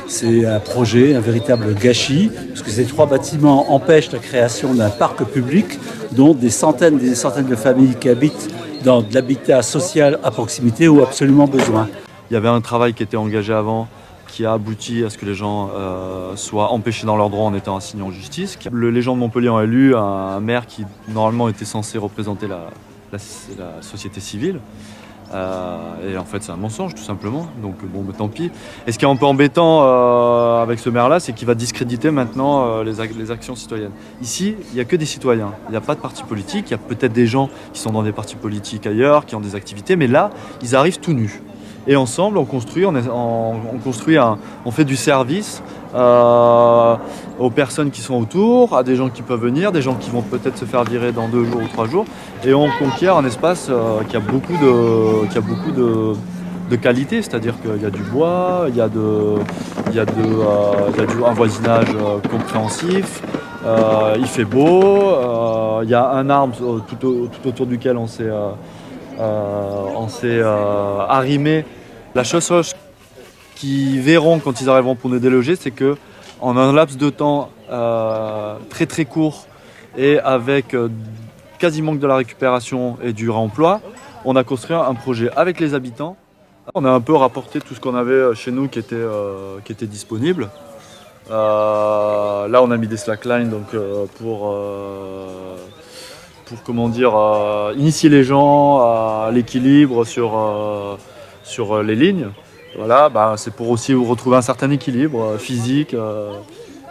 C'est un projet, un véritable gâchis, parce que ces 3 bâtiments empêchent la création d'un parc public dont des centaines de familles qui habitent dans de l'habitat social à proximité ont absolument besoin. Il y avait un travail qui était engagé avant, qui a abouti à ce que les gens soient empêchés dans leurs droits en étant assignés en justice. Les gens de Montpellier ont élu un maire qui normalement était censé représenter la société civile. Et en fait c'est un mensonge tout simplement, donc bon bah, tant pis. Et ce qui est un peu embêtant avec ce maire là, c'est qu'il va discréditer maintenant les actions citoyennes. Ici il n'y a que des citoyens, il n'y a pas de parti politique, il y a peut-être des gens qui sont dans des partis politiques ailleurs, qui ont des activités, mais là ils arrivent tout nus. Et ensemble on construit, on fait du service aux personnes qui sont autour, à des gens qui peuvent venir, des gens qui vont peut-être se faire virer dans 2 jours ou 3 jours, et on conquiert un espace qui a beaucoup de qualité, c'est-à-dire qu'il y a du bois, il y a un voisinage compréhensif, il fait beau, il y a un arbre tout autour duquel on s'est arrimé. La chose qu'ils verront quand ils arriveront pour nous déloger, c'est que en un laps de temps très très court et avec quasiment que de la récupération et du réemploi, on a construit un projet avec les habitants. On a un peu rapporté tout ce qu'on avait chez nous qui était disponible. Là on a mis des slacklines donc, pour comment dire, initier les gens à l'équilibre sur les lignes. Voilà, bah, c'est pour aussi retrouver un certain équilibre physique.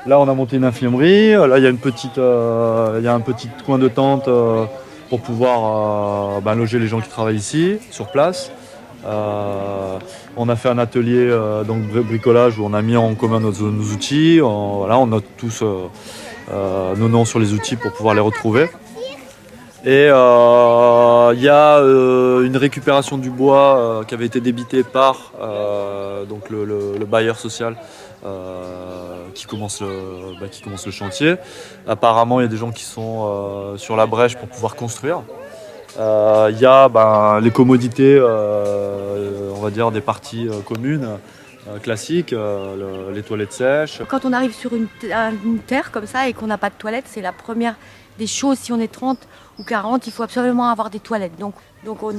Là, on a monté une infirmerie. Là, il y a un petit coin de tente pour pouvoir loger les gens qui travaillent ici, sur place. On a fait un atelier donc bricolage où on a mis en commun nos outils. On note tous nos noms sur les outils pour pouvoir les retrouver. Et il y a une récupération du bois qui avait été débité par donc le bailleur social qui commence le chantier. Apparemment, il y a des gens qui sont sur la brèche pour pouvoir construire. Il y a les commodités, on va dire, des parties communes classiques, les toilettes sèches. Quand on arrive sur une terre comme ça et qu'on n'a pas de toilettes, c'est la première des choses. Si on est 30 ou 40, il faut absolument avoir des toilettes. Donc on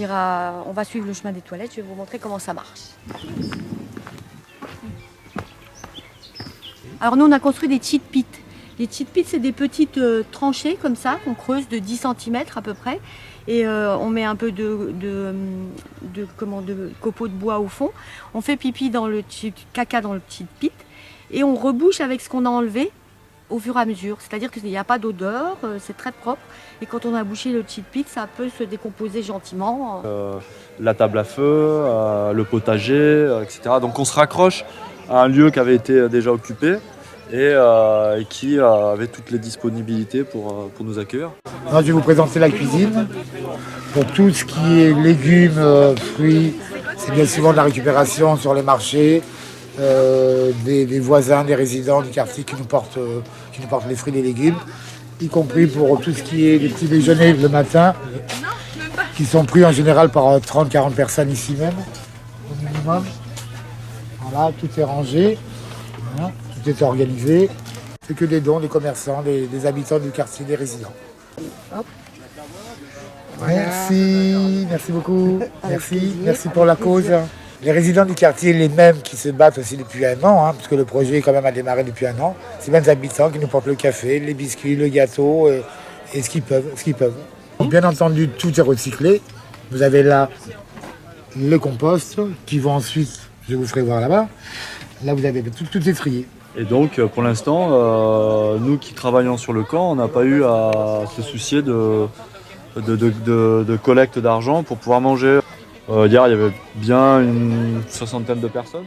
va suivre le chemin des toilettes. Je vais vous montrer comment ça marche. Alors nous, on a construit des cheat pits. Les cheat pits, c'est des petites tranchées comme ça qu'on creuse de 10 cm à peu près. Et on met un peu de copeaux de bois au fond. On fait pipi caca dans le cheat pit et on rebouche avec ce qu'on a enlevé au fur et à mesure. C'est-à-dire qu'il n'y a pas d'odeur, c'est très propre. Et quand on a bouché le cheat pit, ça peut se décomposer gentiment. La table à feu, le potager, etc. Donc on se raccroche à un lieu qui avait été déjà occupé et qui avait toutes les disponibilités pour nous accueillir. Alors, je vais vous présenter la cuisine. Pour tout ce qui est légumes, fruits, c'est bien souvent de la récupération sur les marchés. Des voisins, des résidents du quartier qui nous portent les fruits et les légumes, y compris pour tout ce qui est des petits déjeuners le matin, qui sont pris en général par 30-40 personnes ici même, au minimum. Voilà, tout est rangé, voilà, tout est organisé. C'est que des dons des commerçants, des habitants du quartier, des résidents. Hop. Merci beaucoup, merci pour la cause. Les résidents du quartier, les mêmes qui se battent aussi depuis 1 an, puisque le projet quand même a démarré depuis 1 an, ces mêmes habitants qui nous portent le café, les biscuits, le gâteau et ce qu'ils peuvent. Bien entendu, tout est recyclé. Vous avez là le compost qui va ensuite, je vous ferai voir là-bas. Là, vous avez tout est trié. Et donc, pour l'instant, nous qui travaillons sur le camp, on n'a pas eu à se soucier de collecte d'argent pour pouvoir manger. Hier, il y avait bien une 60aine de personnes.